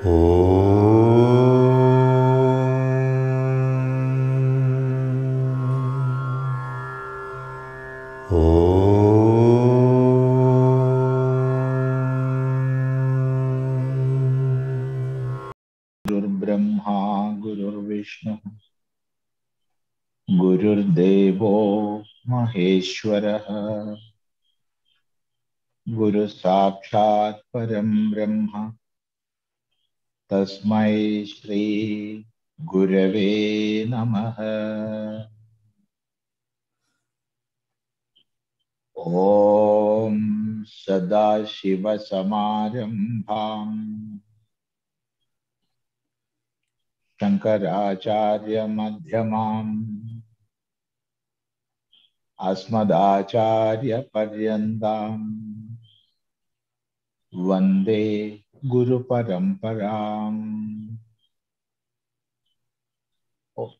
Brahma Gurur Vishnu Gurur Devo Maheshwaraha Guru Sakshat Param Brahma Tasmai Shri Gurave Namaha. Om Sadashiva Samarambham Shankaracharya Madhyamam Asmadacharya Paryandam Vande Guru Paramparam. Oh.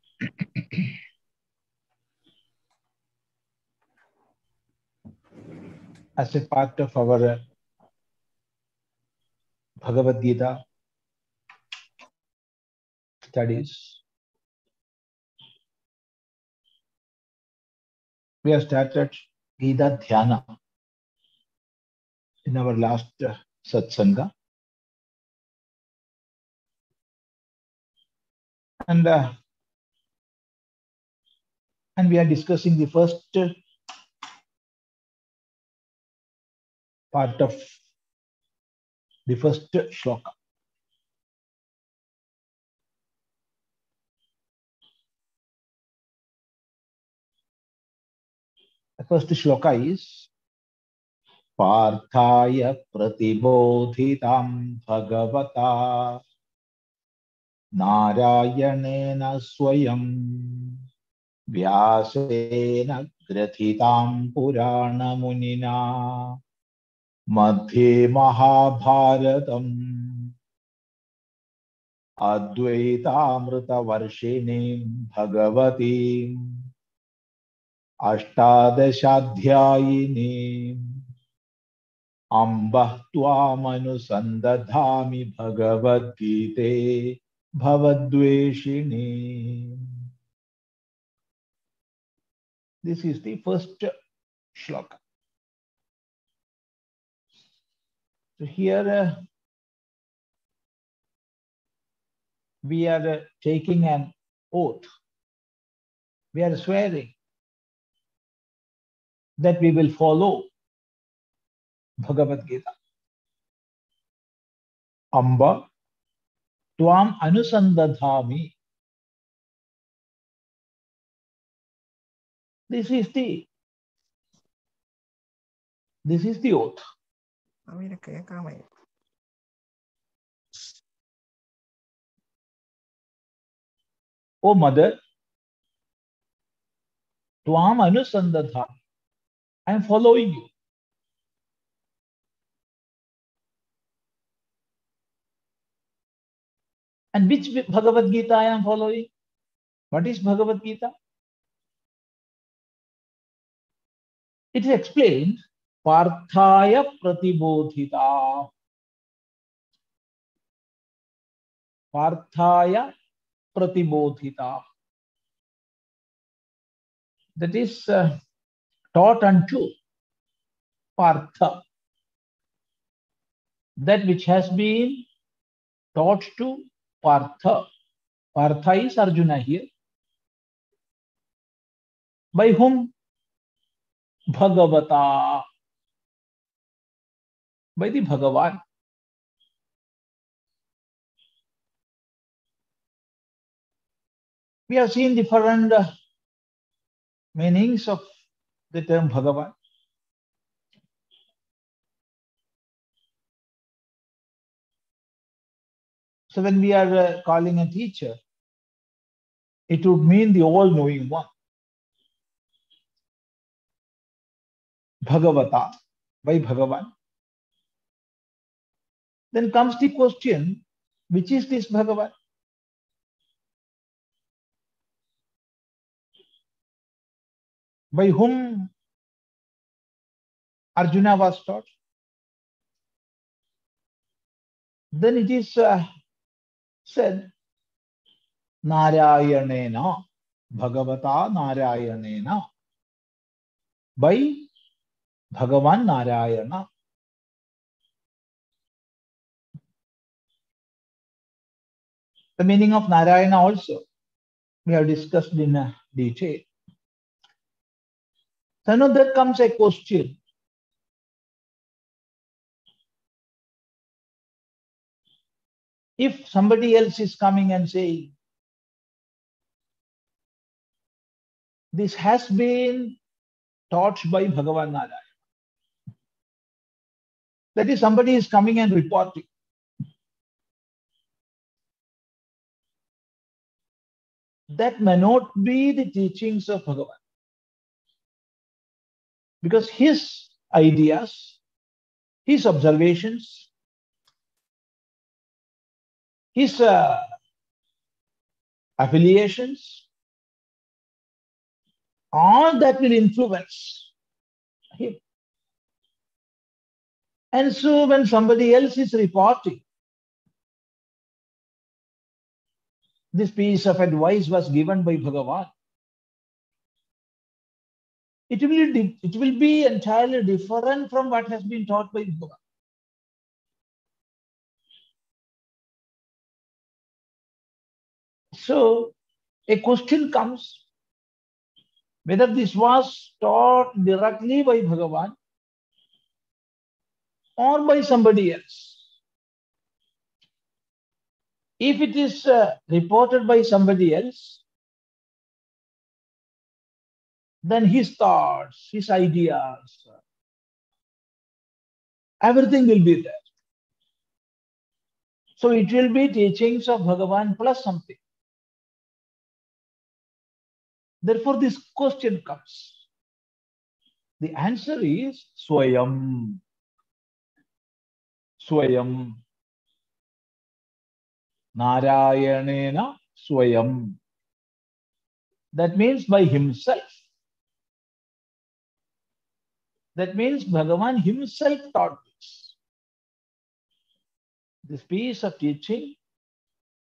As a part of our Bhagavad Gita studies, we have started Gita Dhyanam in our last satsanga. And we are discussing the first part of the first shloka. The first shloka is pārthāya pratibōdhitāṁ bhagavatā nārāyaṇēna svayaṁ vyāsēna grathitāṁ purāṇamuninā madhyē mahābhāratam advaitāmr tavarṣiṇīṁ bhagavatīmaṣṭādaśādhyāyinīṁ amba tvāmanusandadhāmi bhagavadgītē bhavadvēṣiṇīm. This is the first shloka. So here we are taking an oath. We are swearing that we will follow Bhagavad Gita. Amba tvāmanusandadhāmi. This is the oath. O mother, tvāmanusandadhāmi. I am following you. And which Bhagavad Gita I am following? What is Bhagavad Gita? It is explained, pārthāya pratibōdhitāṁ. Pārthāya pratibōdhitāṁ. That is taught unto Partha. That which has been taught to Partha. Partha is Arjuna here. By whom? Bhagavatā. By the Bhagavan. We have seen different meanings of the term Bhagavan. So when we are calling a teacher, it would mean the all-knowing one. Bhagavatā, by Bhagavan. Then comes the question, which is this Bhagavan? By whom Arjuna was taught? Then it is said, nārāyaṇēna, bhagavatā nārāyaṇēna, by Bhagavan Narayana. The meaning of Narayana also we have discussed in detail. So now there comes a question. If somebody else is coming and saying, this has been taught by Bhagavan Narayana. That is, somebody is coming and reporting. That may not be the teachings of Bhagavan. Because his ideas, his observations, his affiliations, all that will influence him. And so when somebody else is reporting, this piece of advice was given by Bhagavan, it will be entirely different from what has been taught by Bhagavan. So a question comes, whether this was taught directly by Bhagavan or by somebody else. If it is reported by somebody else, then his thoughts, his ideas, everything will be there. So it will be teachings of Bhagavan plus something. Therefore, this question comes. The answer is svayaṁ. Svayaṁ. Nārāyaṇēna svayaṁ. That means by himself. That means Bhagavan himself taught this. This piece of teaching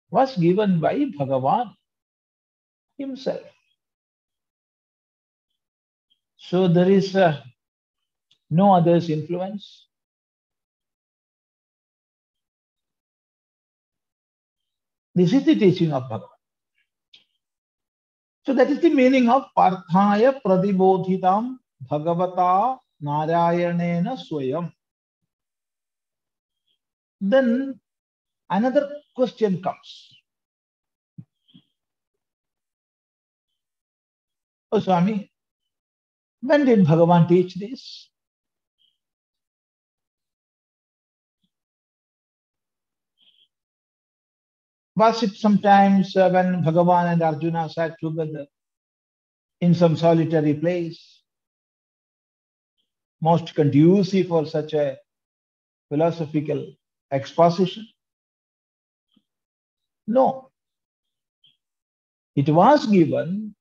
was given by Bhagavan himself. So there is no other's influence. This is the teaching of Bhagavan. So that is the meaning of pārthāya pratibōdhitāṁ bhagavatā nārāyaṇēna svayaṁ. Then another question comes. Oh Swami, when did Bhagavan teach this? Was it sometimes when Bhagavan and Arjuna sat together in some solitary place, most conducive for such a philosophical exposition? No. It was given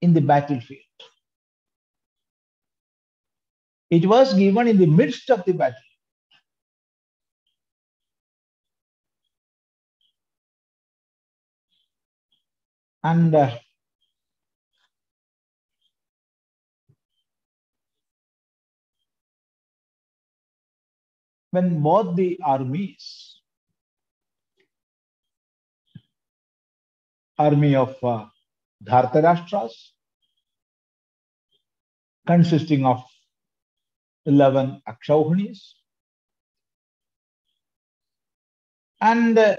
in the battlefield. It was given in the midst of the battle. And when both the armies, army of Dhartarashtras, consisting of 11 Akshauhinis, and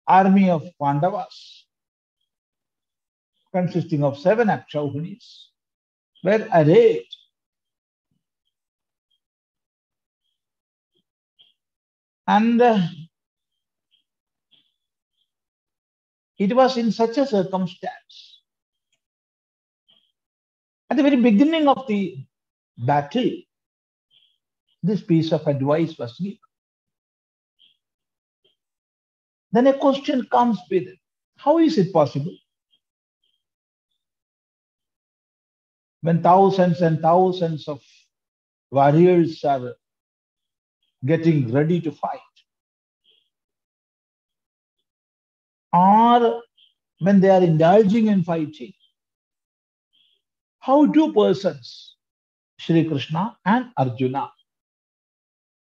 army of Pandavas, consisting of 7 Akshauhinis, were arrayed. And it was in such a circumstance, at the very beginning of the battle, this piece of advice was given. Then a question comes with it. How is it possible? When thousands and thousands of warriors are getting ready to fight, or when they are indulging in fighting, how two persons, Shri Krishna and Arjuna,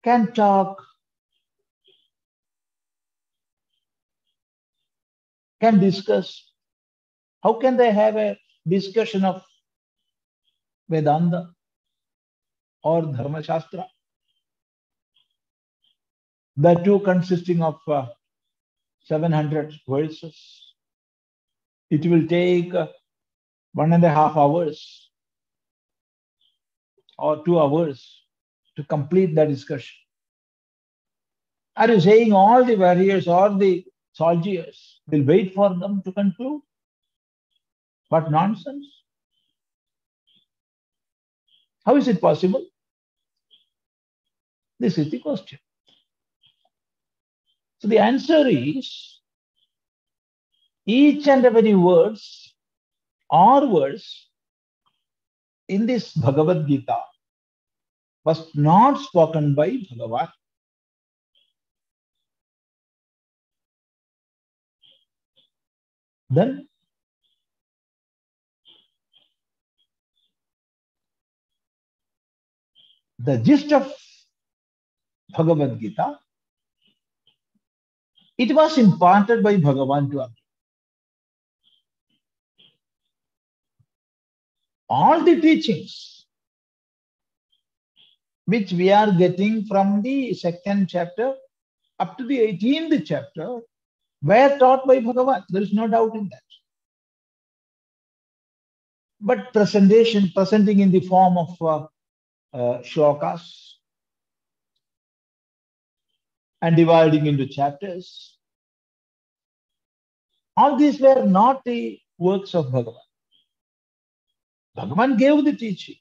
can talk, can discuss. How can they have a discussion of Vedanta or Dharma Shastra? The two consisting of 700 verses. It will take 1.5 hours or 2 hours to complete the discussion. Are you saying all the warriors or the soldiers will wait for them to conclude? What nonsense! How is it possible? This is the question. So the answer is, each and every words in this Bhagavad Gita was not spoken by Bhagavan. Then the gist of Bhagavad Gita, it was imparted by Bhagavan to Arjuna. All the teachings which we are getting from the 2nd chapter up to the 18th chapter were taught by Bhagavan. There is no doubt in that. But presenting in the form of shlokas and dividing into chapters, all these were not the works of Bhagavan. Bhagavan gave the teaching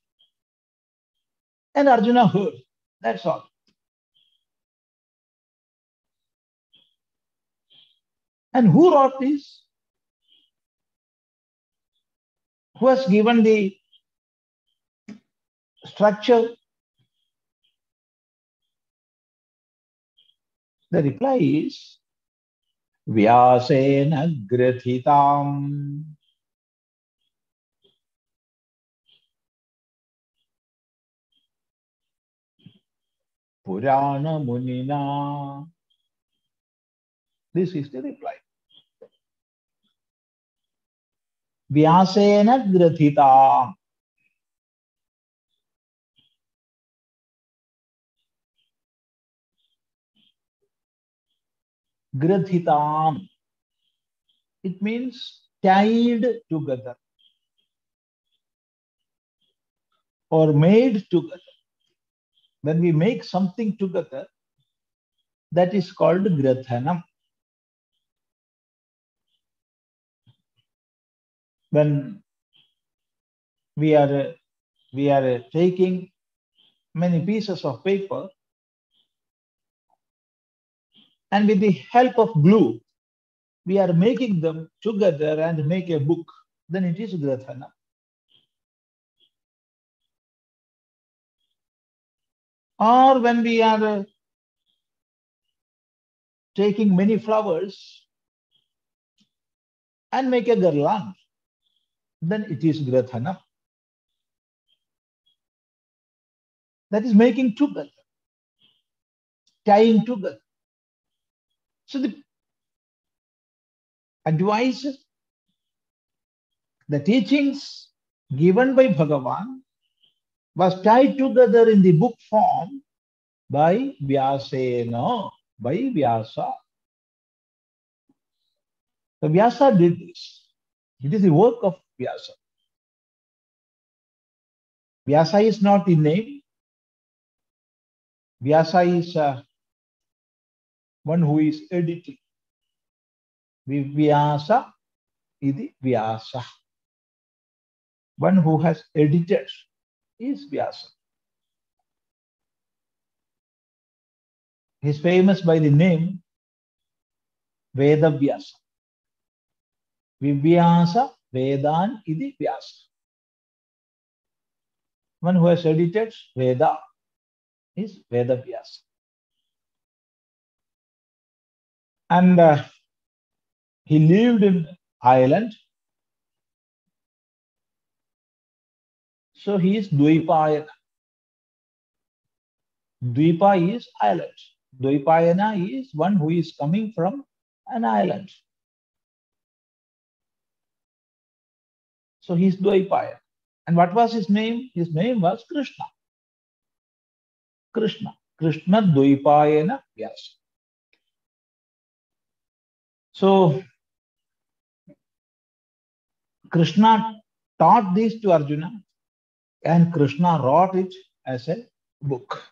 and Arjuna heard. That's all. And who wrote this? Who has given the structure? The reply is vyāsēna grathitāṁ. purāṇamuninā. This is the reply. vyāsēna grathitāṁ. Grathitāṁ. It means tied together or made together. When we make something together, that is called grathanam. When we are taking many pieces of paper and with the help of glue, we are making them together and make a book, then it is grathanam. Or when we are taking many flowers and make a garland, then it is grathanam. That is making together, tying together. So the advice, the teachings given by Bhagavan was tied together in the book form by vyāsēna, by Vyasa. So Vyasa did this. It is the work of Vyasa. Vyasa is not the name. Vyasa is one who is editing. Vyasa is Vyasa. One who has edited is Vyasa. He is famous by the name Vedavyasa. Vivyasa Vedan iti Vyasa. One who has edited Veda is Vedavyasa. And He lived in Ireland. So he is Dvaipayana. Dvipa is island. Dvaipayana is one who is coming from an island. So he is Dvaipayana. And what was his name? His name was Krishna. Krishna. Krishna Dvaipayana Vyasa. So Krishna taught this to Arjuna, and Krishna wrote it as a book.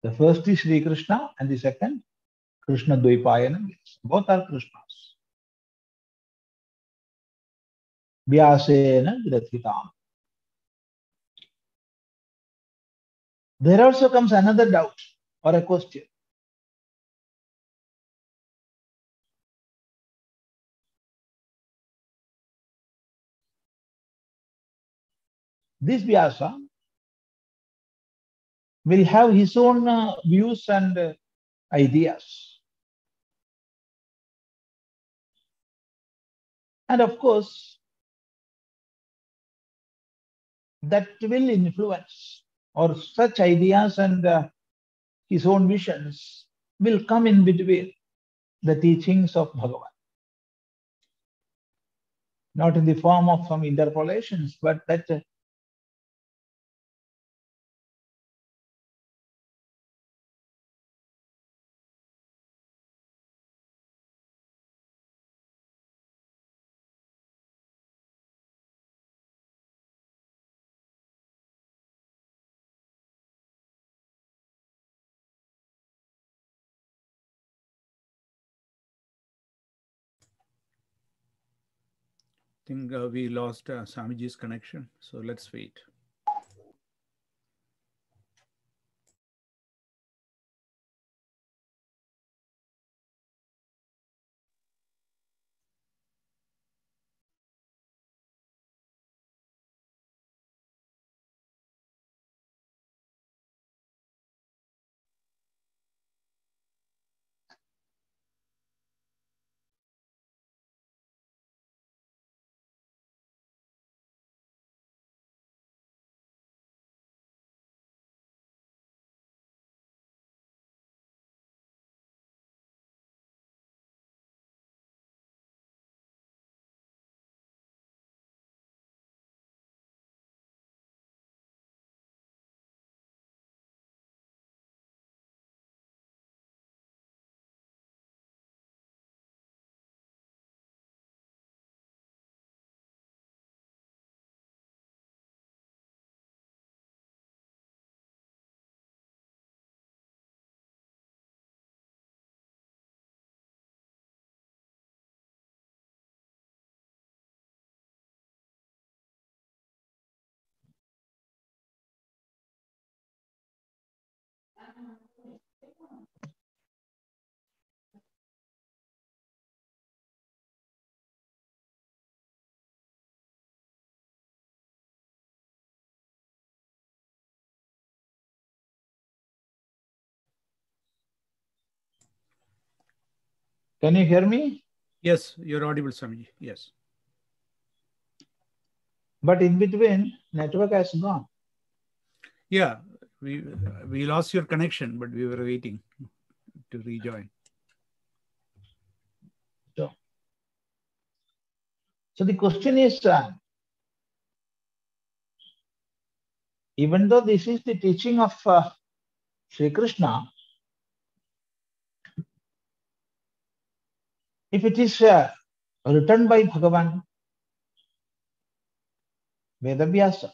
The first is Sri Krishna and the second Krishna Dvaipayana. Both are Krishnas. Vyāsēna grathitāṁ. There also comes another doubt or a question. This Vyasa will have his own views and ideas. And of course, that will influence, or such ideas and his own visions will come in between the teachings of Bhagavan. Not in the form of some interpolations, but that I think we lost Swamiji's connection, so let's wait. Can you hear me? Yes, you're audible, Swamiji. Yes. But in between, network has gone. Yeah, we lost your connection, but we were waiting to rejoin. So the question is, even though this is the teaching of Sri Krishna, if it is written by Bhagavan, Vedavyasa,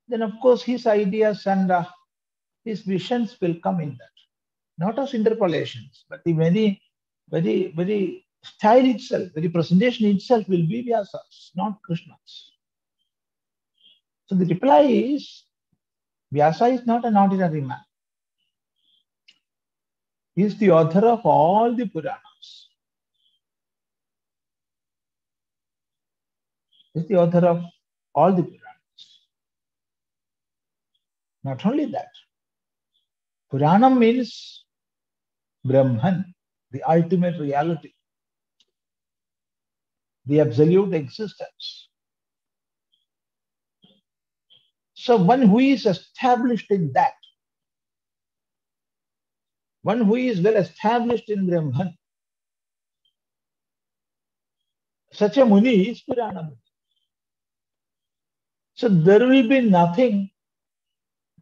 then of course his ideas and his visions will come in that. Not as interpolations, but the very style itself, very presentation itself will be Vyasa's, not Krishna's. So the reply is, Vyasa is not an ordinary man. He is the author of all the Puranas. He is the author of all the Puranas. Not only that, Puranam means Brahman. the ultimate reality, the absolute existence. So one who is established in that, one who is well established in Brahman, such a Muni is purāṇamuninā. So there will be nothing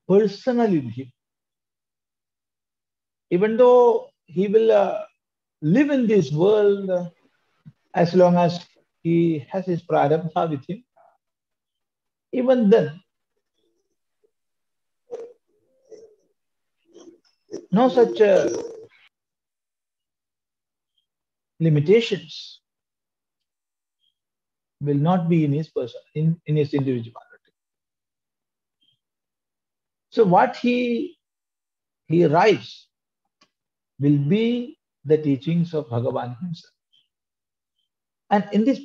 personal in him. Even though he will live in this world as long as he has his prarabdha with him, even then, no such limitations will not be in his person, in his individuality. So what he writes will be the teachings of Bhagavan himself. And in this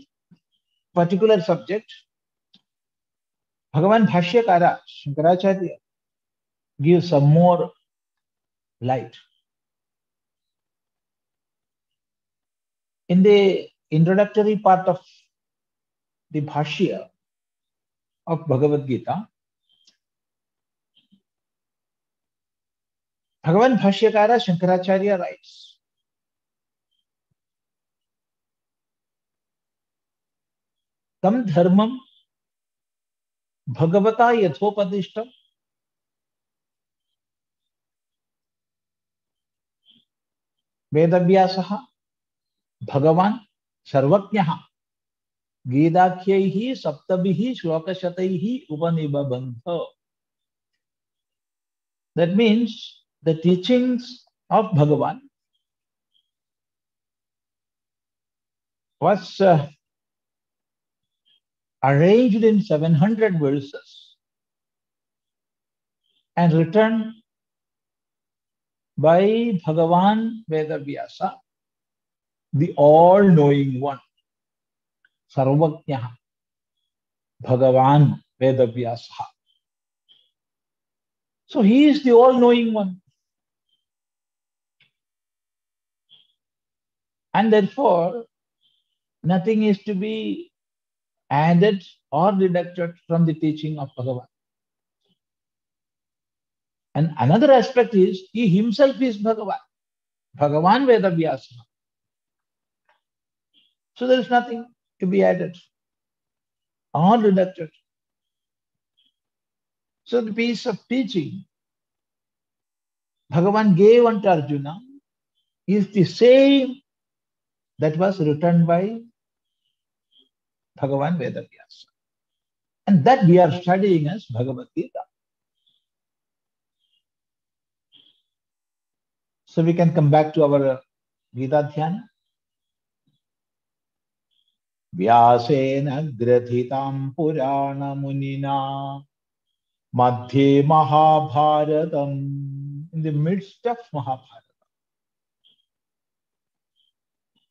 particular subject, Bhagavan Bhashyakara, Shankaracharya, gives some more light. In the introductory part of the Bhashya of Bhagavad Gita, Bhagavan Bhashyakara Shankaracharya writes, Tam dharmam bhagavata yathopadishtam vedavyasaha bhagavan sarvajnaha gīdākhyaihi saptabihi ślokashataihi upanibabandha. That means the teachings of Bhagavan was arranged in 700 verses and written by Bhagavan Vedavyasa, the all-knowing one, Sarvajnaha, Bhagavan Vedavyasa. So he is the all-knowing one. And therefore, nothing is to be added or deducted from the teaching of Bhagavan. And another aspect is, he himself is Bhagavan. Bhagavan Vedavyasa. So there is nothing to be added or deducted. So the piece of teaching Bhagavan gave unto Arjuna is the same that was written by Bhagavan Vedavyasa. And that we are studying as Bhagavad Gita. So we can come back to our Gita Dhyanam. vyāsēna grathitāṁ purāṇamuninā madhyē mahābhāratam. In the midst of Mahabharata.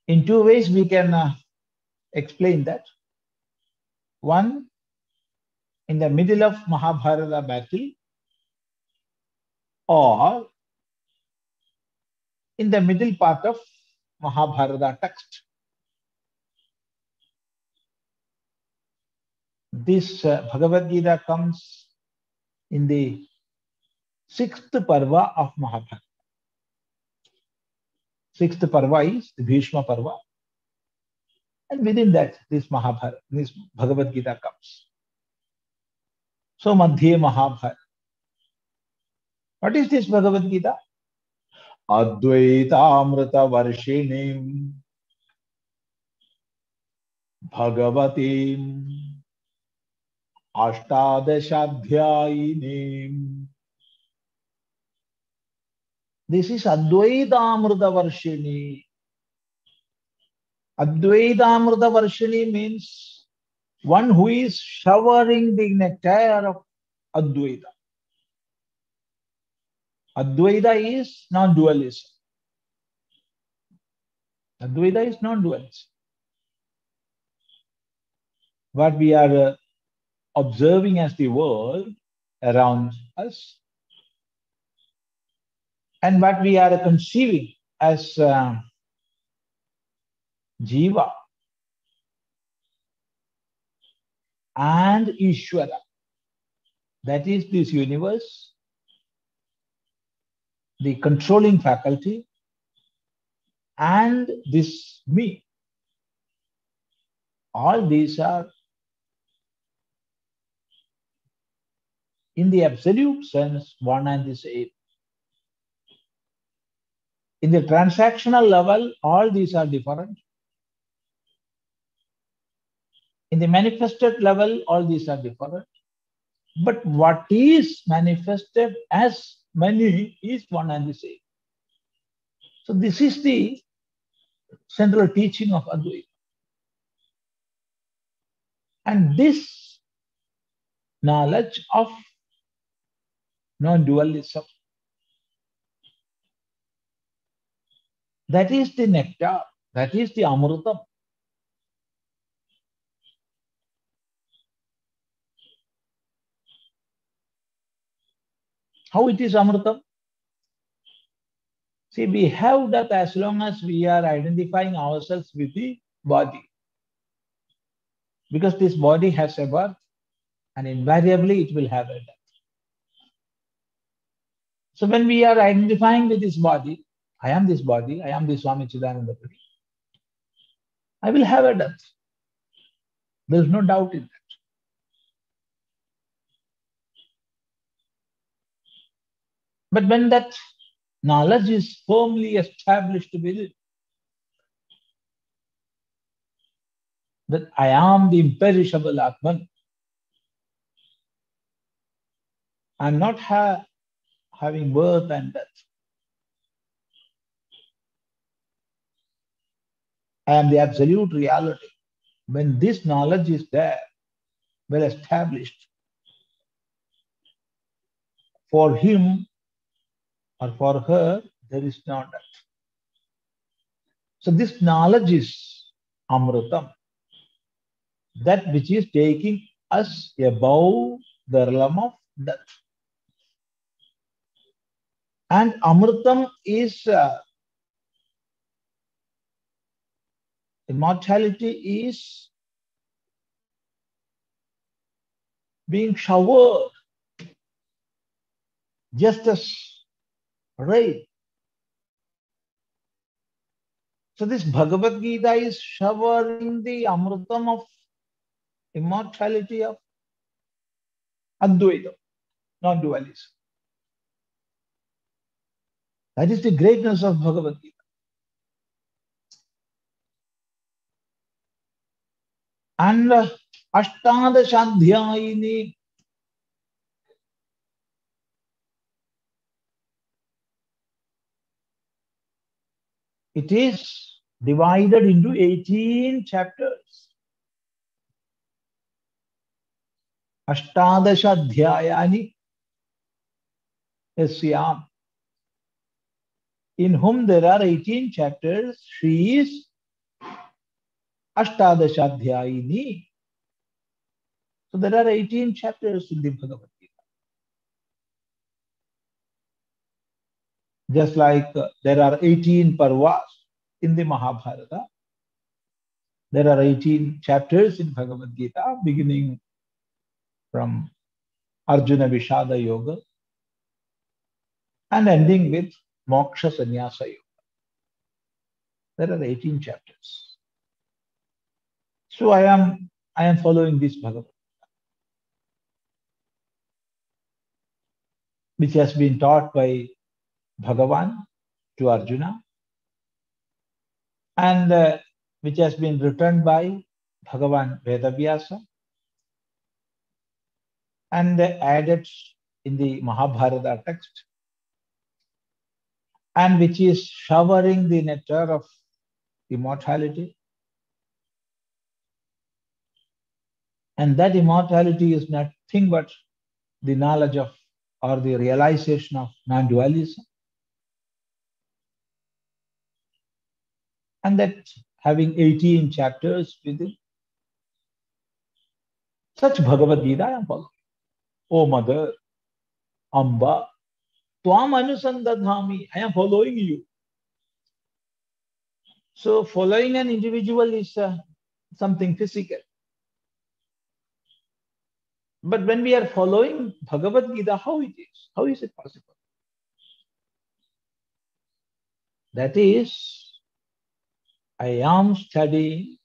In two ways we can explain that. One, in the middle of Mahabharata battle, or in the middle part of Mahabharata text. This Bhagavad Gita comes in the 6th parva of Mahabharata. 6th parva is the Bhishma parva. And within that, this Bhagavad Gita comes. So, madhyē mahābhāratam. What is this Bhagavad Gita? Advaitāmr tavarṣiṇīṁ bhagavatīmaṣṭādaśādhyāyinīṁ. This is advaitāmr tavarṣiṇī. Advaitāmr tavarṣiṇī means one who is showering the nectar of Advaita. Advaita is non-dualism. Advaita is non-dualism. What we are observing as the world around us, and what we are conceiving as Jiva, and Ishvara. That is this universe, the controlling faculty, and this me. All these are, in the absolute sense, one and the same. In the transactional level, all these are different. In the manifested level, all these are different. But what is manifested as many is one and the same. So this is the central teaching of Advaita. And this knowledge of non-dualism, that is the nectar, that is the amrutam. How it is amrutam? See, we have that as long as we are identifying ourselves with the body. Because this body has a birth and invariably it will have a death. So when we are identifying with this body, I am this body, I am the Swami Chidananda Puri, I will have a death. There is no doubt in that. But when that knowledge is firmly established within, that I am the imperishable Atman, I am not having birth and death. I am the absolute reality. When this knowledge is there, well established, for him or for her, there is no death. So this knowledge is amrutam, that which is taking us above the realm of death. And amrutam is immortality is being showered just as rain. So this Bhagavad Gita is showering the amrutam of immortality of Advaita, non-dualism. That is the greatness of Bhagavad Gita. And Ashtadaśādhyāyinīṁ, it is divided into 18 chapters. Ashtadaśādhyāyani svayaṁ. In whom there are 18 chapters, she is Ashtadaśādhyāyinī. So there are 18 chapters in the Bhagavad Gita. Just like there are 18 parvas in the Mahābhārata, there are 18 chapters in Bhagavad Gita, beginning from Arjuna Vishada Yoga and ending with Moksha Sannyasa Yoga. There are 18 chapters. So I am following this Bhagavad Gita, which has been taught by Bhagavan to Arjuna, and which has been written by Bhagavan Vedavyasa and added in the Mahābhārata text, and which is showering the nectar of immortality. And that immortality is nothing but the knowledge of or the realization of non-dualism. And that having 18 chapters within, such Bhagavad Gita I am following. O mother, amba, tvāmanusandadhāmi, I am following you. So following an individual is something physical. But when we are following Bhagavad Gita, how it is? How is it possible? That is, I am studying,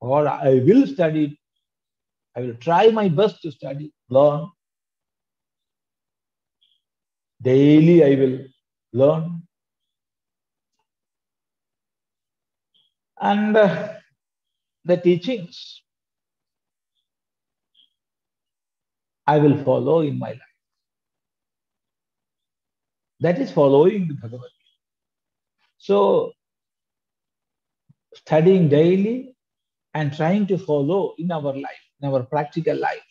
or I will study, I will try my best to study, learn. Daily I will learn. And the teachings I will follow in my life. That is following the Bhagavad Gita. So, studying daily and trying to follow in our life, in our practical life.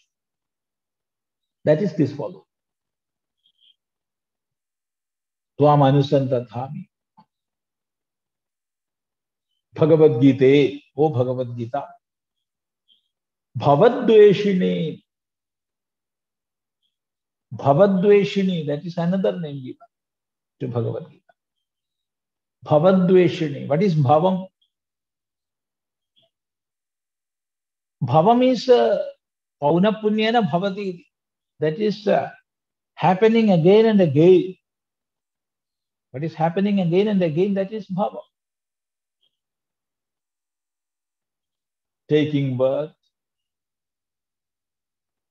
That is this follow. tvāmanusandadhāmi. Bhagavadgītē, O Bhagavad Gita. Bhavadvēṣiṇīm. Bhavadvēṣiṇī, that is another name given to Bhagavad Gita. Bhavadvēṣiṇī. What is bhavam? Bhavam is purāṇamuninā bhavati. That is happening again and again. What is happening again and again, that is bhava. Taking birth,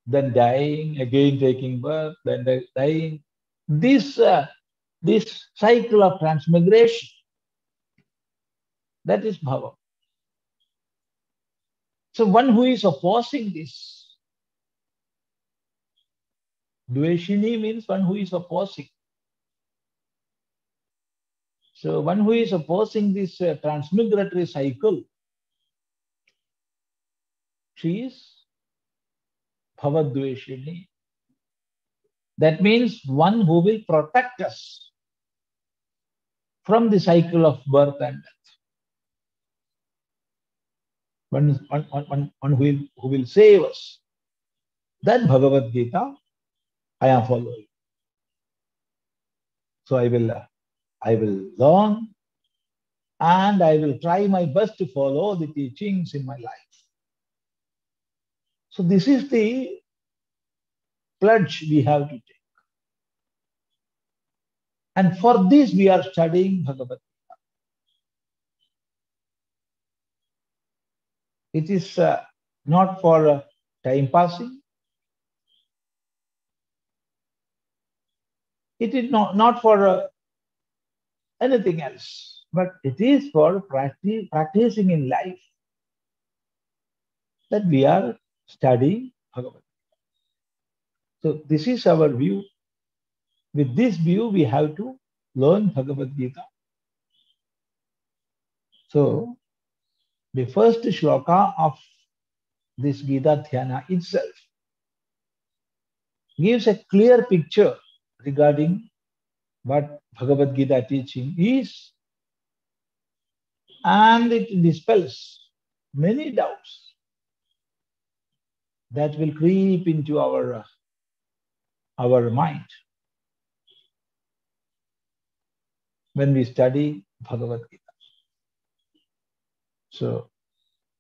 then dying, again taking birth, then dying. This cycle of transmigration, that is bhava. So one who is opposing this, dvēṣiṇī means one who is opposing. So one who is opposing this transmigratory cycle, she is bhavadvēṣiṇī. That means one who will protect us from the cycle of birth and death. One who will save us. That Bhagavad Gita I am following. So I will learn and I will try my best to follow the teachings in my life. So this is the pledge we have to take. And for this we are studying Bhagavad Gita. It is not for time passing. It is not for anything else, but it is for practicing in life that we are studying Bhagavad Gita. So this is our view. With this view, we have to learn Bhagavad Gita. So the first shloka of this Gita Dhyanam itself gives a clear picture regarding what Bhagavad Gita teaching is, and it dispels many doubts that will creep into our mind when we study Bhagavad Gita. So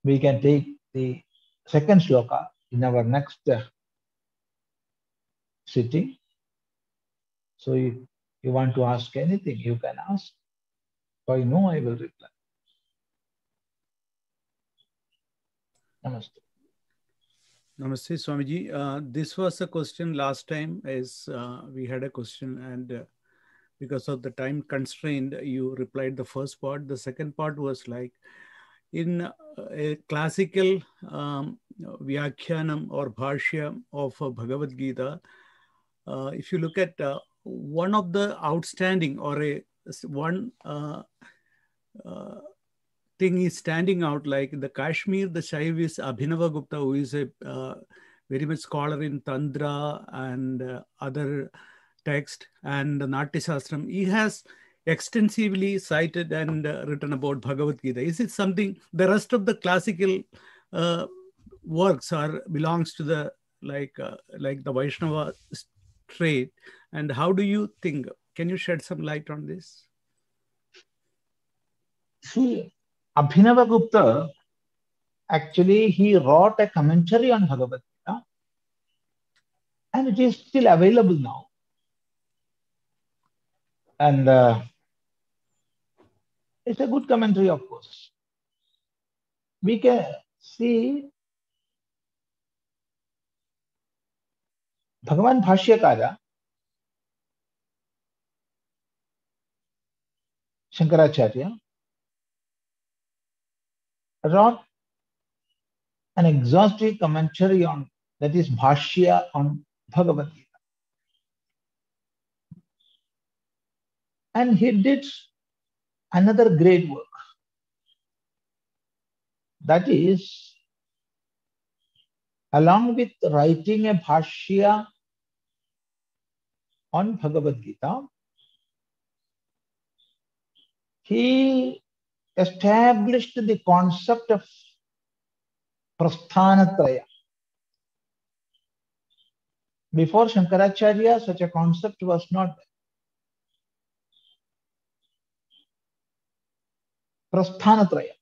we can take the second shloka in our next sitting. So if you want to ask anything, you can ask. If I know, I will reply. Namaste. Namaste, Swamiji. This was a question last time, as we had a question, and because of the time constraint, you replied the first part. The second part was like, in a classical vyākyanam or bhashya of Bhagavad Gita, if you look at one of the outstanding or one thing is standing out, like the Kashmir, the Shaivis Abhinava Gupta, who is a very much scholar in Tantra and other text and Natya Shastram, he has extensively cited and written about Bhagavad Gita. Is it something, the rest of the classical works belongs to the like the Vaishnava trade, and how do you think? Can you shed some light on this? See, Abhinavagupta, actually, he wrote a commentary on Bhagavad Gita, and it is still available now. And it's a good commentary, of course. We can see Bhagavan Bhashyakara, Shankaracharya, wrote an exhaustive commentary on, that is Bhashya on Bhagavad Gita. And he did another great work. That is, along with writing a Bhashya on Bhagavad Gita, he established the concept of prasthanatraya. Before Shankaracharya, such a concept was not there. Prasthanatraya.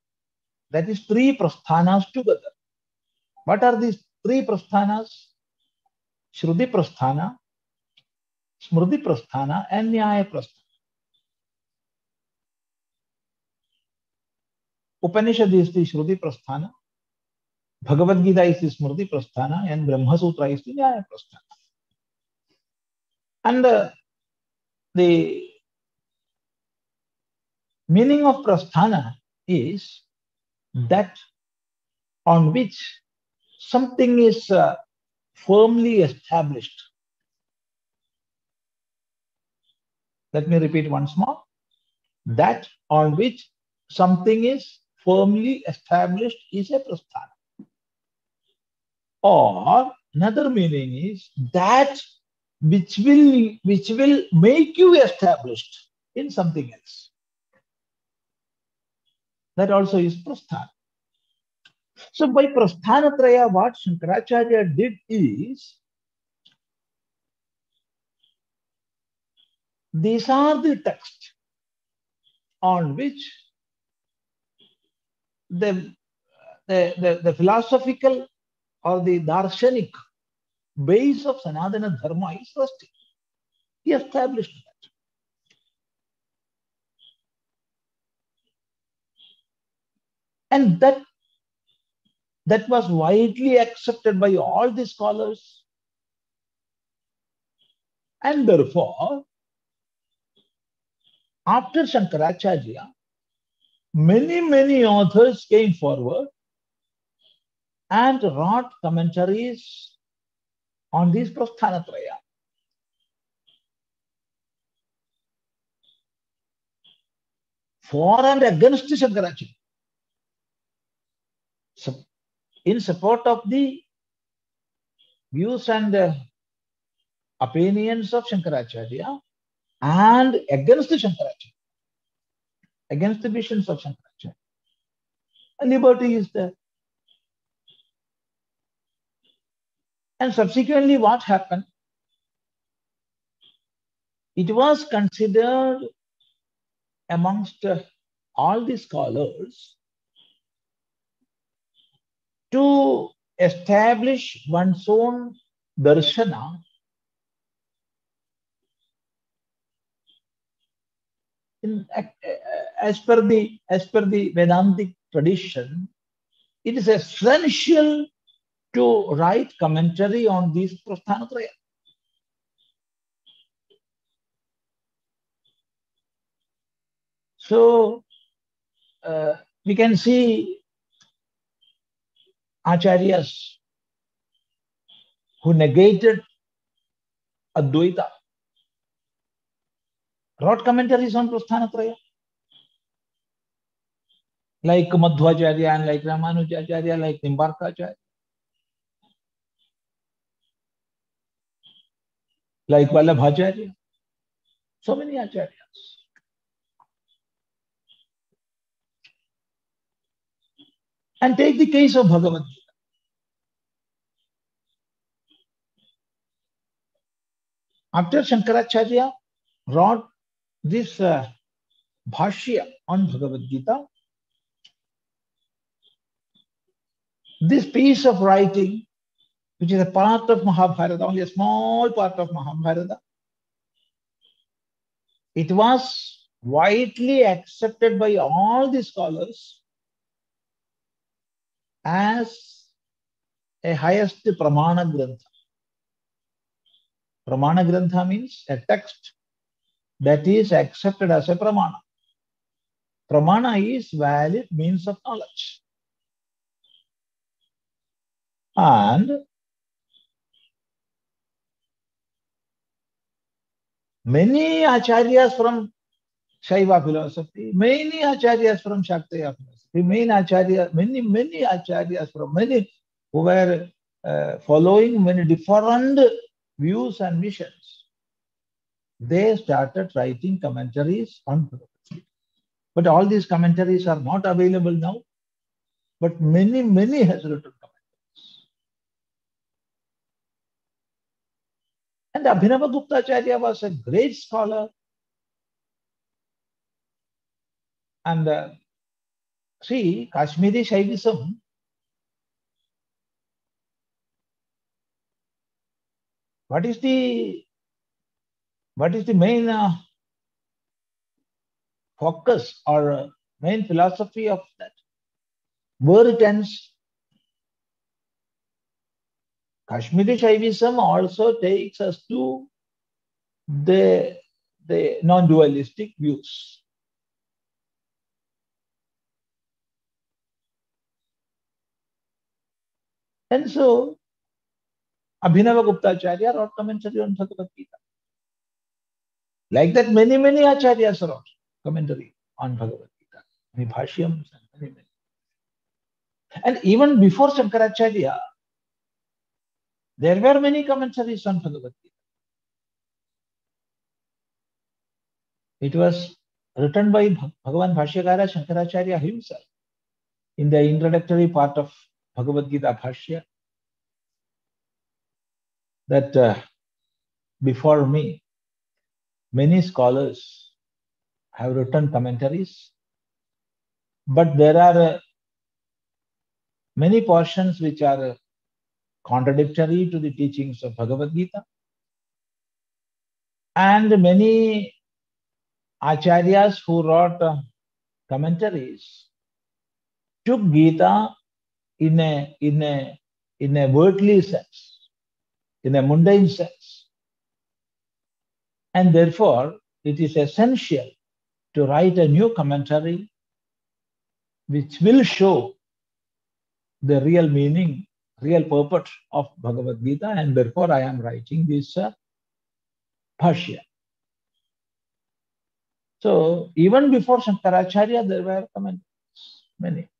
That is three prasthanas together. What are these three prasthanas? Shruti prasthana, Smriti prasthana, and Nyaya prasthana. Upanishad is the Shruti prasthana, Bhagavad Gita is the Smriti prasthana, and Brahma Sutra is the Nyaya prasthana. And the meaning of prasthana is that on which something is firmly established. Let me repeat once more. That on which something is firmly established is a prasthana. Or another meaning is that which will make you established in something else. That also is prasthana. So by prasthanatraya, what Shankaracharya did is, these are the texts on which the philosophical or the darshanik base of Sanatana Dharma is resting. He established that. And that was widely accepted by all the scholars. And therefore, after Shankaracharya, many authors came forward and wrote commentaries on this prasthanatraya. For and against Shankaracharya. So, in support of the views and opinions of Shankaracharya and against Shankaracharya, against the visions of Shankaracharya. A liberty is there. And subsequently, what happened? It was considered amongst all the scholars to establish one's own darshana as per the Vedantic tradition. It is essential to write commentary on this prasthanatraya. So we can see acharyas who negated Advaita wrote commentaries on prasthanatraya, like Madhvacharya and like Ramanujacharya, like Nimbarkacharya, like Vallabhacharya, so many acharyas. And take the case of Bhagavad Gita. After Shankaracharya wrote this Bhashya on Bhagavad Gita, This piece of writing, which is a part of Mahabharata, only a small part of Mahabharata, it was widely accepted by all the scholars as a highest pramana grantha. Pramana grantha means a text that is accepted as a pramana. Pramana is valid means of knowledge. And many acharyas from Shaiva philosophy, many acharyas from Shaktaya philosophy, many acharyas from many who were following many different views and missions, they started writing commentaries on Bhagavad Gita. But all these commentaries are not available now. But many has written commentaries. And Abhinavaguptacharya was a great scholar. And see, Kashmiri Shaivism, what is the main focus or main philosophy of that? Where it ends? Kashmiri Shaivism also takes us to the non-dualistic views. And so, Abhinavaguptacharya wrote commentary on Bhagavad Gita. Like that, many acharyas wrote commentary on Bhagavad Gita, many bhashyams and many. And even before Shankaracharya, there were many commentaries on Bhagavad Gita. It was written by Bhagavan Bhashyakara Shankaracharya himself in the introductory part of Bhagavad Gita Bhashya, that before me, many scholars have written commentaries, but there are many portions which are contradictory to the teachings of Bhagavad Gita, and many acharyas who wrote commentaries took Gita in a worldly sense, in a mundane sense. And therefore, it is essential to write a new commentary which will show the real meaning, real purport of Bhagavad Gita, and therefore I am writing this bhashya. So even before Shankaracharya, there were commentaries, many.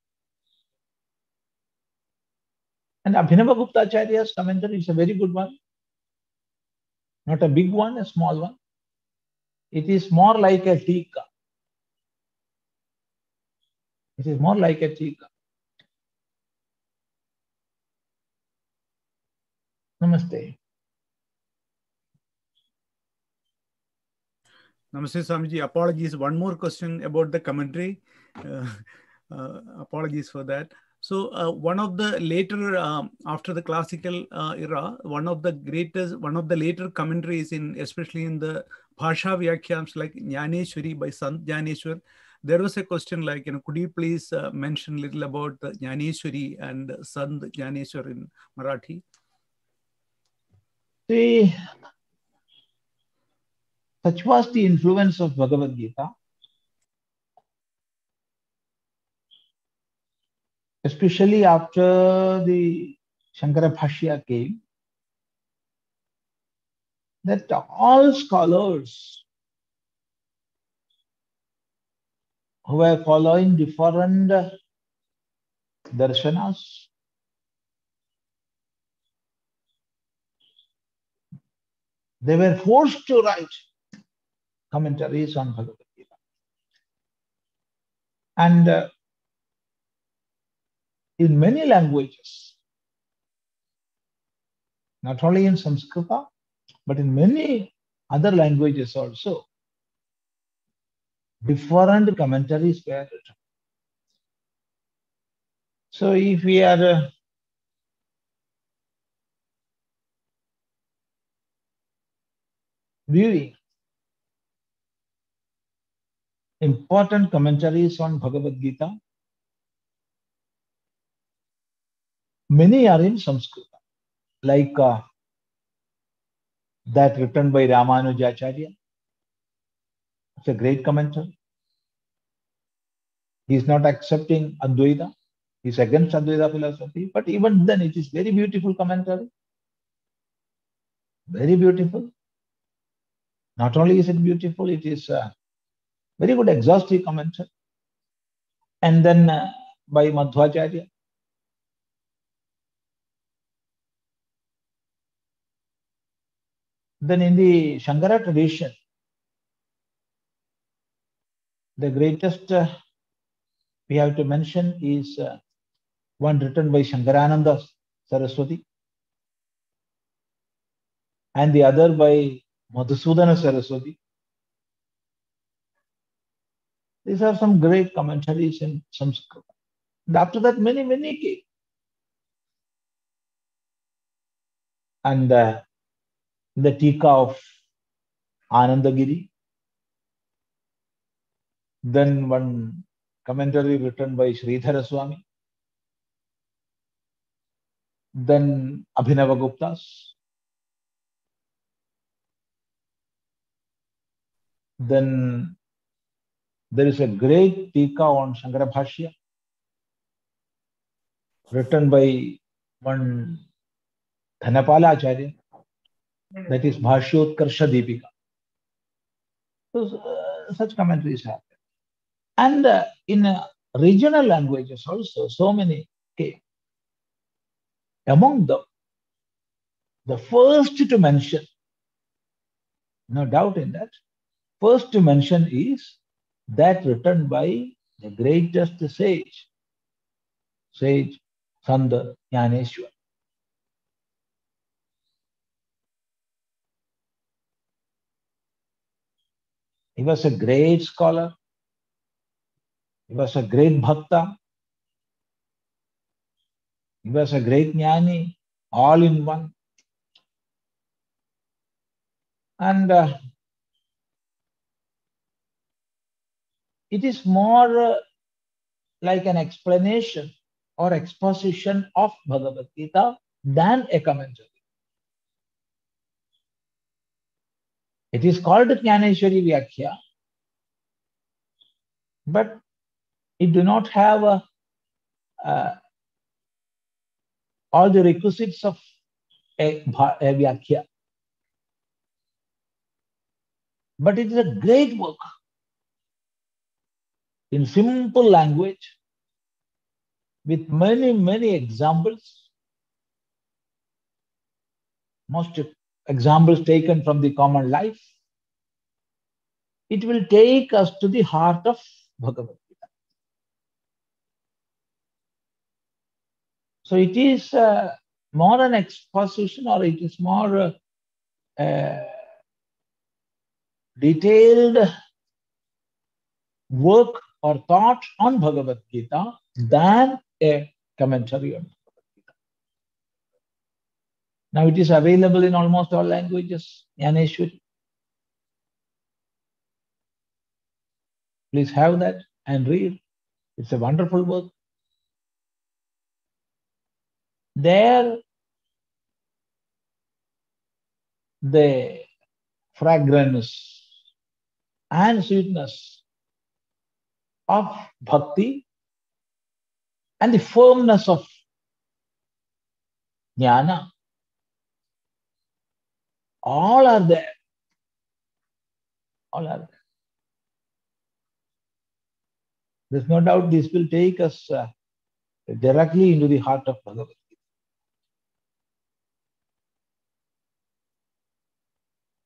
And Abhinavaguptacharya's commentary is a very good one. Not a big one, a small one. It is more like a tika. It is more like a tika. Namaste. Namaste, Swamiji. Apologies. One more question about the commentary. Apologies for that. So one of the later, after the classical era, one of the later commentaries especially in the Bhasha Vyakhyams like Jnaneshwari by Sant Jnaneshwar, there was a question like, could you please mention a little about the Jnaneshwari and Sant Jnaneshwar in Marathi? See, such was the influence of Bhagavad Gita, especially after the Shankara Bhashya came, that all scholars who were following different darshanas, they were forced to write commentaries on Bhagavad Gita. And in many languages, not only in Sanskrita, but in many other languages also, different commentaries were written. So if we are viewing important commentaries on Bhagavad Gita, many are in Sanskrit, like that written by Ramanujacharya. It's a great commentary. He is not accepting Advaita. He's against Advaita philosophy, but even then it is very beautiful commentary. Very beautiful. Not only is it beautiful, it is a very good exhaustive commentary. And then by Madhvacharya. Then in the Shankara tradition, the greatest we have to mention is one written by Shankarananda Saraswati and the other by Madhusudana Saraswati. These are some great commentaries in Sanskrit. And after that, many came. And the Tika of Anandagiri. Then one commentary written by Sridhara Swami. Then Abhinavaguptas. Then there is a great Tika on Shankara Bhashya written by one Dhanapala Acharya. That is Bhashyotkarsha Deepika. So, such commentaries happen. And in regional languages also, so many came. Among them, the first to mention, no doubt in that, first to mention is that written by the greatest sage, Santa Jnaneshwar. He was a great scholar. He was a great bhakta. He was a great jnani, all in one. And it is more like an explanation or exposition of Bhagavad Gita than a commentary. It is called Jnaneshwari Vyakhya, but it do not have all the requisites of a Vyakhya. But it is a great work in simple language with many examples. Most examples taken from the common life. It will take us to the heart of Bhagavad Gita. So it is more an exposition, or it is more detailed work or thought on Bhagavad Gita than a commentary on Bhagavad Gita. Now it is available in almost all languages, Jnaneshwari. Please have that and read. It's a wonderful work. There, the fragrance and sweetness of bhakti and the firmness of jnana, all are there. All are there. There's no doubt this will take us directly into the heart of Bhagavad Gita.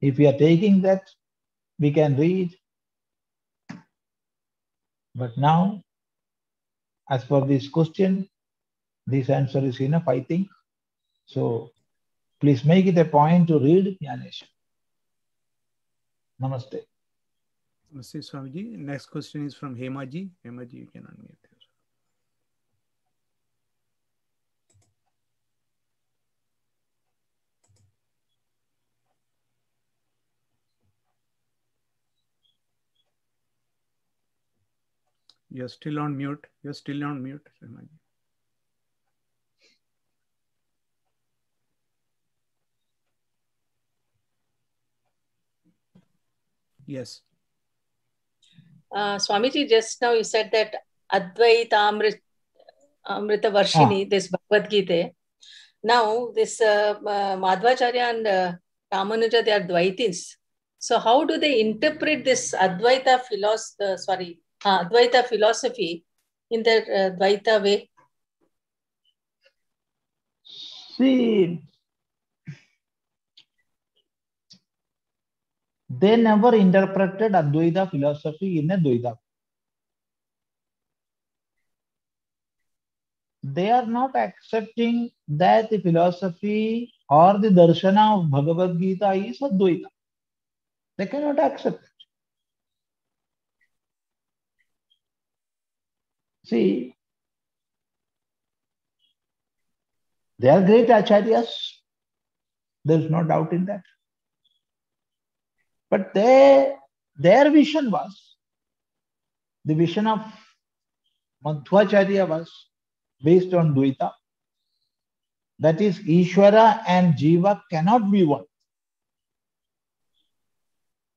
If we are taking that, we can read. But now, as for this question, this answer is enough, I think. So, please make it a point to read Jnaneshwari. Namaste. Namaste, Swamiji. Next question is from Hemaji. Hemaji, you can unmute. You're still on mute. You're still on mute. Yes. Swamiji, just now you said that advaitāmr this Bhagavad Gita. Now this Madhvacharya and Ramanuja, they are Dvaitis. So how do they interpret this Advaita philosophy in their Dvaita way? See, they never interpreted Advaita philosophy in a Dvaita. They are not accepting that the philosophy or the darshana of Bhagavad Gita is Advaita. They cannot accept it. See, they are great acharyas. There is no doubt in that. But their vision was, the vision of Madhvacharya was based on Dvaita. That is, Ishvara and Jiva cannot be one.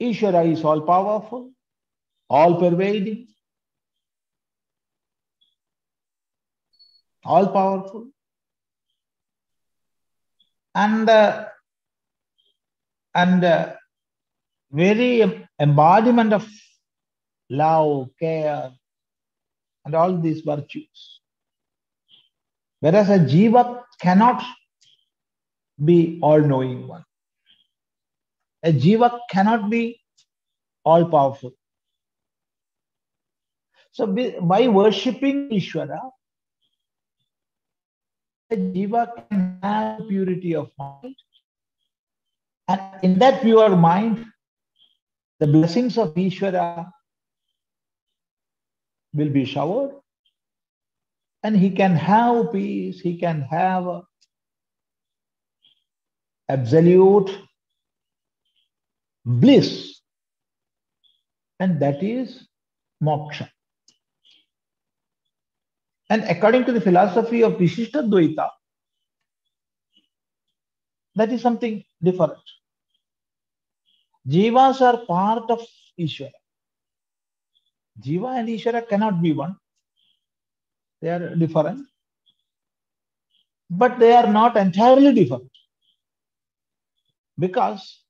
Ishvara is all powerful, all pervading, all powerful, and very embodiment of love, care, and all these virtues. Whereas a Jiva cannot be all-knowing one. A Jiva cannot be all-powerful. So by worshipping Ishvara, a Jiva can have purity of mind. And in that pure mind, the blessings of Ishvara will be showered. And he can have peace, he can have absolute bliss. And that is moksha. And according to the philosophy of Vishishta Dvaita, that is something different. Jivas are part of Ishvara. Jiva and Ishvara cannot be one. They are different. But they are not entirely different. Because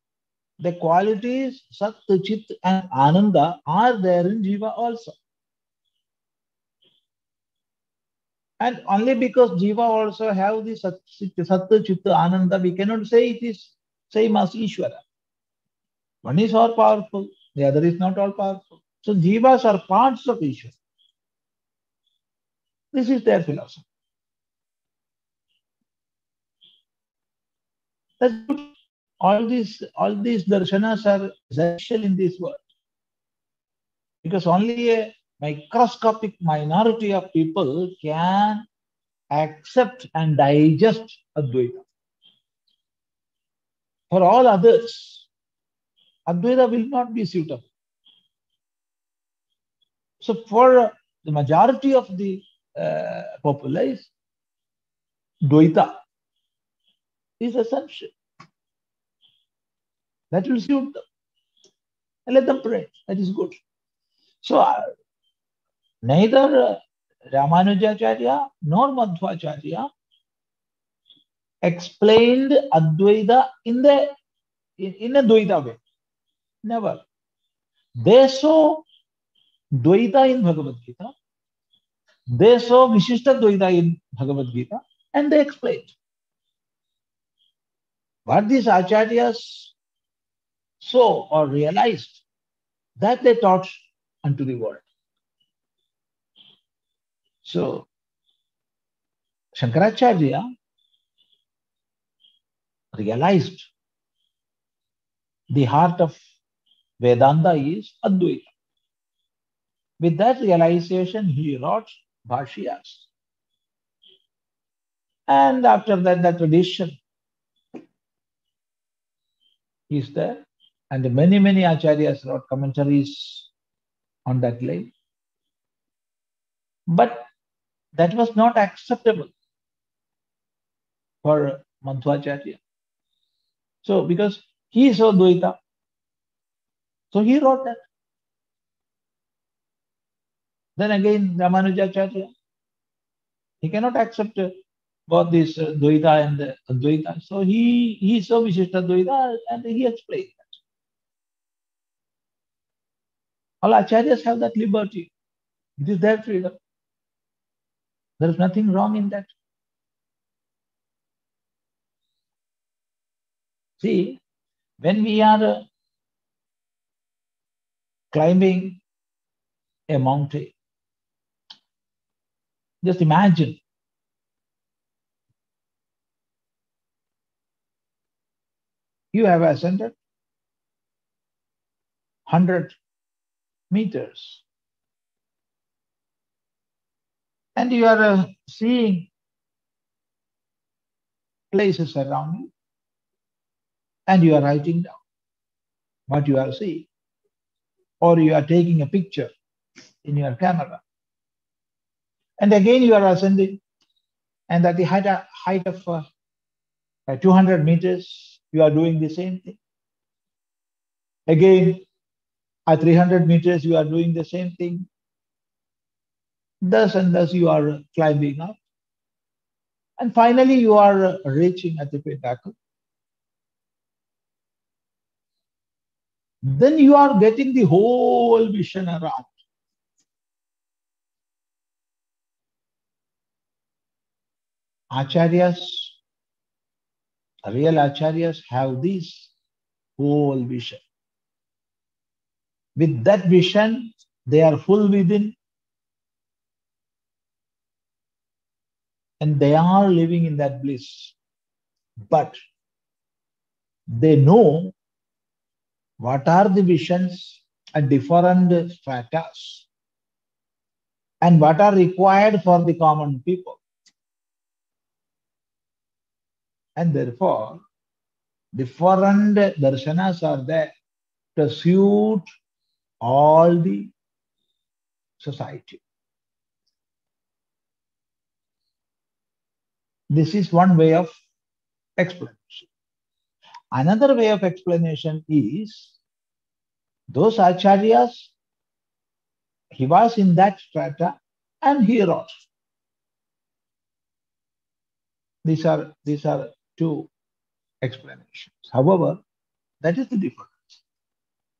the qualities Sat, Chit and Ananda are there in Jiva also. And only because Jiva also have the Sat, Chit, Ananda, we cannot say it is same as Ishvara. One is all powerful, the other is not all powerful. So Jivas are parts of Ishvara. This is their philosophy. That's good. All these darshanas are essential in this world. Because only a microscopic minority of people can accept and digest Advaita. For all others, Advaita will not be suitable. So for the majority of the populace, Dvaita is essential. That will suit them. And let them pray. That is good. So neither Ramanujacharya nor Madhvacharya explained Advaita in a Dvaita way. Never. They saw Dvaita in Bhagavad Gita. They saw Vishishta Dvaita in Bhagavad Gita and they explained. What these acharyas saw or realized, that they taught unto the world. So, Shankaracharya realized the heart of Vedanta is Advaita. With that realization, he wrote Bhashyas. And after that, the tradition is there. And many acharyas wrote commentaries on that line. But that was not acceptable for Madhvacharya. So, because he is Advaita, so he wrote that. Then again, Ramanujacharya, he cannot accept both this Dvaita and Advaita. So he is so Vishishta Dvaita, and he explained that. All Acharyas have that liberty. It is their freedom. There is nothing wrong in that. See, when we are climbing a mountain, just imagine you have ascended 100 meters and you are seeing places around you and you are writing down what you are seeing, or you are taking a picture in your camera. And again you are ascending, and at the height of 200 meters, you are doing the same thing. Again, at 300 meters, you are doing the same thing. Thus and thus you are climbing up. And finally, you are reaching at the pinnacle. Then you are getting the whole vision around. Acharyas, real Acharyas have this whole vision. With that vision, they are full within, and they are living in that bliss. But they know what are the visions at different stratas and what are required for the common people. And therefore, different darshanas are there to suit all the society. This is one way of explanation. Another way of explanation is those acharyas, he was in that strata and he wrote. These are two explanations. However, that is the difference.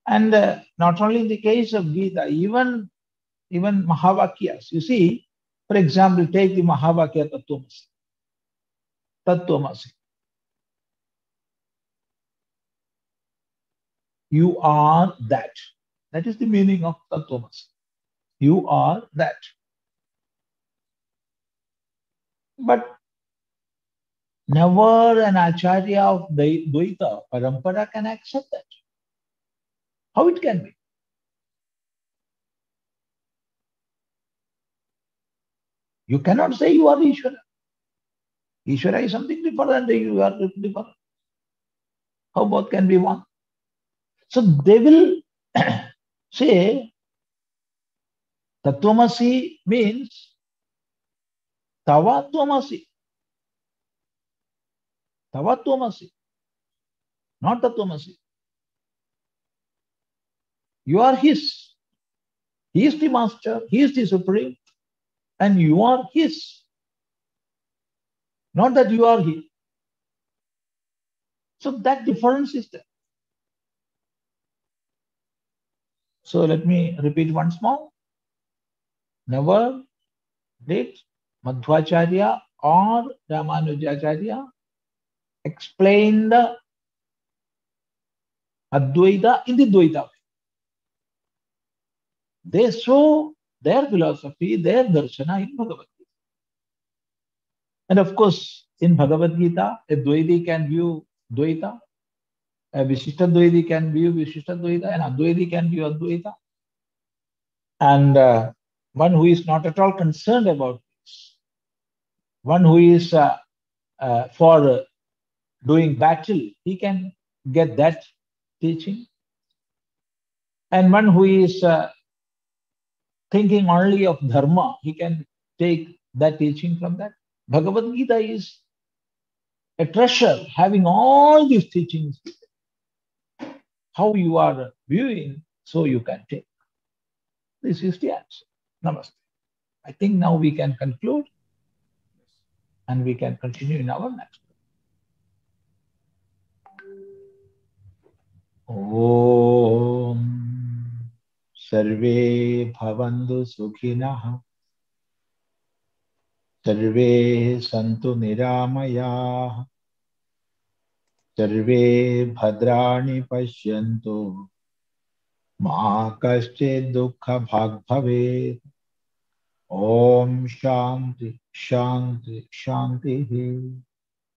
And not only in the case of Gita, even Mahavakyas. You see, for example, take the Mahavakya Tattvamasi. Tattvamasi. You are that. That is the meaning of Tattvamasi. You are that. But never an Acharya of Dvaita Parampara can accept that. How it can be? You cannot say you are Ishvara. Ishvara is something different and you are different. How both can be one? So they will say Tattvamasi means Tavattvamasi. Tavattvamasi, not Tattvamasi. You are his. He is the master, he is the supreme, and you are his. Not that you are he. So that difference is there. So let me repeat once more. Never did Madhvacharya or Ramanujacharya explain the Advaita in the Dvaita way. They show their philosophy, their darshana in Bhagavad Gita. And of course, in Bhagavad Gita, a Dvaiti can view Dvaita, a Vishishta Dvaiti can view Vishishta Dvaita, and Advaiti can view Advaita. And one who is not at all concerned about this, one who is for doing battle, he can get that teaching. And one who is thinking only of dharma, he can take that teaching from that. Bhagavad Gita is a treasure having all these teachings. How you are viewing, so you can take. This is the answer. Namaste. I think now we can conclude and we can continue in our next. Om Sarve Bhavantu Sukhinah Sarve Santu Niramayah Sarve Bhadrani Pashyantu Ma Kaschid Dukkha Bhag Bhavet. Om Shanti Shanti Shanti.